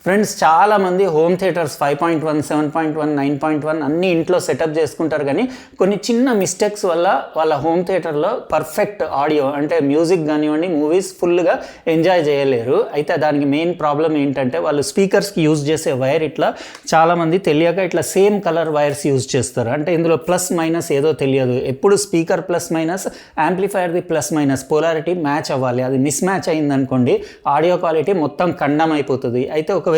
Friends, చాలామంది home theatres 5.1, 7.1, 9.1 అన్ని ఇంట్లో సెటప్ చేసుకుంటారు. కానీ కొన్ని చిన్న మిస్టేక్స్ వల్ల వాళ్ళ హోమ్ థియేటర్లో పర్ఫెక్ట్ ఆడియో అంటే మ్యూజిక్ కానివ్వండి, మూవీస్ ఫుల్గా ఎంజాయ్ చేయలేరు. అయితే దానికి మెయిన్ ప్రాబ్లం ఏంటంటే వాళ్ళు స్పీకర్స్కి యూజ్ చేసే వైర్ ఇట్లా చాలామంది తెలియక ఇట్లా సేమ్ కలర్ వైర్స్ యూజ్ చేస్తారు. అంటే ఇందులో ప్లస్ మైనస్ ఏదో తెలియదు. ఎప్పుడు స్పీకర్ ప్లస్ మైనస్, యాంప్లిఫైర్ది ప్లస్ మైనస్ పోలారిటీ మ్యాచ్ అవ్వాలి. అది మిస్ మ్యాచ్ అయిందనుకోండి ఆడియో క్వాలిటీ మొత్తం ఖండం అయిపోతుంది. అయితే ఒకవేళ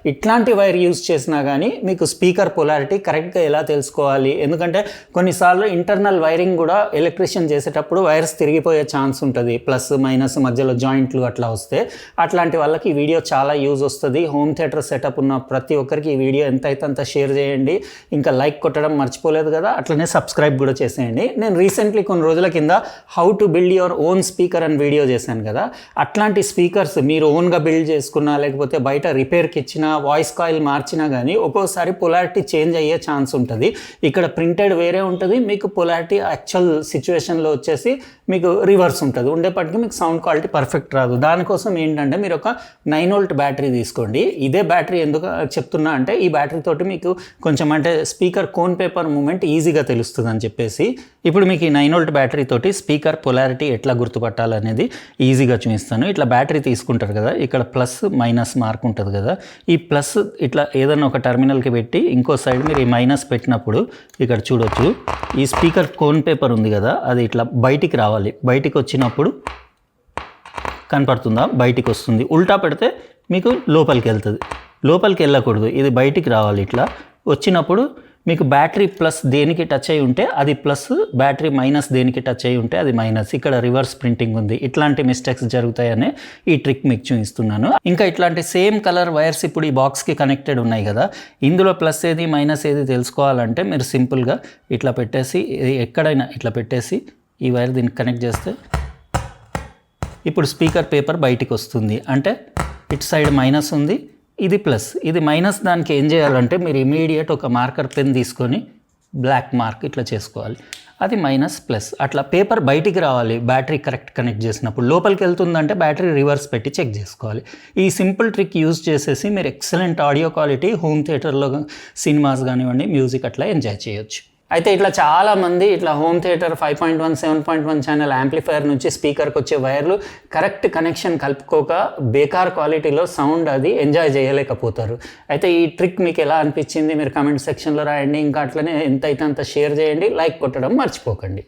ఇట్లాంటి వైర్ యూజ్ చేసినా కానీ మీకు స్పీకర్ పొలారిటీ కరెక్ట్గా ఎలా తెలుసుకోవాలి? ఎందుకంటే కొన్నిసార్లు ఇంటర్నల్ వైరింగ్ కూడా ఎలక్ట్రీషియన్ చేసేటప్పుడు వైర్స్ తిరిగిపోయే ఛాన్స్ ఉంటుంది. ప్లస్ మైనస్ మధ్యలో జాయింట్లు అట్లా వస్తే అట్లాంటి వాళ్ళకి ఈ వీడియో చాలా యూజ్ వస్తుంది. హోమ్ థియేటర్ సెటప్ ఉన్న ప్రతి ఒక్కరికి ఈ వీడియో ఎంత అయితే అంత షేర్ చేయండి. ఇంకా లైక్ కొట్టడం మర్చిపోలేదు కదా, అట్లనే సబ్స్క్రైబ్ కూడా చేసేయండి. నేను రీసెంట్లీ కొన్ని రోజుల కింద how to build your own speaker అని వీడియో చేశాను కదా. అట్లాంటి స్పీకర్స్ మీరు ఓన్గా బిల్డ్ చేసుకున్నా లేకపోతే బయట రిపేర్కి ఇచ్చినా వాయిస్ కాయిల్ మార్చినా కానీ ఒక్కోసారి పొలారిటీ చేంజ్ అయ్యే ఛాన్స్ ఉంటుంది. ఇక్కడ ప్రింటెడ్ వేరే ఉంటుంది, మీకు పొలారిటీ యాక్చువల్ సిచ్యువేషన్లో వచ్చేసి మీకు రివర్స్ ఉంటుంది. ఉండేపటికి మీకు సౌండ్ క్వాలిటీ పర్ఫెక్ట్ రాదు. దానికోసం ఏంటంటే మీరు ఒక 9V బ్యాటరీ తీసుకోండి. ఇదే బ్యాటరీ ఎందుకు చెప్తున్నా అంటే ఈ బ్యాటరీ తోటి మీకు కొంచెం అంటే స్పీకర్ కోన్ పేపర్ మూమెంట్ ఈజీగా తెలుస్తుంది అని చెప్పేసి ఇప్పుడు మీకు ఈ 9V బ్యాటరీ తోటి స్పీకర్ పొలారిటీ ఎట్లా గుర్తుపట్టాలనేది ఈజీగా చూపిస్తాను. ఇట్లా బ్యాటరీ తీసుకుంటారు కదా, ఇక్కడ ప్లస్ మైనస్ మార్క్ ఉంటుంది కదా, ఈ ప్లస్ ఇట్లా ఏదైనా ఒక టర్మినల్కి పెట్టి ఇంకో సైడ్ మీరు ఈ మైనస్ పెట్టినప్పుడు ఇక్కడ చూడొచ్చు ఈ స్పీకర్ కోన్ పేపర్ ఉంది కదా, అది ఇట్లా బయటికి రావాలి. బయటికి వచ్చినప్పుడు కనపడుతుందా, బయటికి వస్తుంది. ఉల్టా పెడితే మీకు లోపలికి వెళ్తుంది. లోపలికి వెళ్ళకూడదు, ఇది బయటికి రావాలి. ఇట్లా వచ్చినప్పుడు మీకు బ్యాటరీ ప్లస్ దేనికి టచ్ అయి ఉంటే అది ప్లస్, బ్యాటరీ మైనస్ దేనికి టచ్ అయి ఉంటే అది మైనస్. ఇక్కడ రివర్స్ ప్రింటింగ్ ఉంది. ఇట్లాంటి మిస్టేక్స్ జరుగుతాయనే ఈ ట్రిక్ మీకు చూపిస్తున్నాను. ఇంకా ఇట్లాంటి సేమ్ కలర్ వైర్స్ ఇప్పుడు ఈ బాక్స్కి కనెక్టెడ్ ఉన్నాయి కదా, ఇందులో ప్లస్ ఏది మైనస్ ఏది తెలుసుకోవాలంటే మీరు సింపుల్గా ఇట్లా పెట్టేసి ఎక్కడైనా ఇట్లా పెట్టేసి ఈ వైర్ దీనికి కనెక్ట్ చేస్తే ఇప్పుడు స్పీకర్ పేపర్ బయటికి వస్తుంది. అంటే ఇటు సైడ్ మైనస్ ఉంది, ఇది ప్లస్. ఇది మైనస్ దానికి ఏం చేయాలంటే మీరు ఇమీడియట్ ఒక మార్కర్ పెన్ తీసుకొని బ్లాక్ మార్క్ ఇట్లా చేసుకోవాలి. అది మైనస్ ప్లస్. అట్లా పేపర్ బయటికి రావాలి బ్యాటరీ కరెక్ట్ కనెక్ట్ చేసినప్పుడు. లోపలికి వెళ్తుందంటే బ్యాటరీ రివర్స్ పెట్టి చెక్ చేసుకోవాలి. ఈ సింపుల్ ట్రిక్ యూజ్ చేసేసి మీరు ఎక్సలెంట్ ఆడియో క్వాలిటీ హోమ్ థియేటర్లో సినిమాస్ కానివ్వండి, మ్యూజిక్ అట్లా ఎంజాయ్ చేయొచ్చు. అయితే ఇట్లా చాలామంది ఇట్లా హోమ్ థియేటర్ 5.1, 7.1 ఛానల్ యాంప్లిఫైర్ నుంచి స్పీకర్కి వచ్చే వైర్లు కరెక్ట్ కనెక్షన్ కలుపుకోక బేకార్ క్వాలిటీలో సౌండ్ అది ఎంజాయ్ చేయలేకపోతారు. అయితే ఈ ట్రిక్ మీకు ఎలా అనిపించింది మీరు కామెంట్ సెక్షన్లో రాయండి. ఇంకా అట్లనే ఎంత అయితే అంత షేర్ చేయండి, లైక్ కొట్టడం మర్చిపోకండి.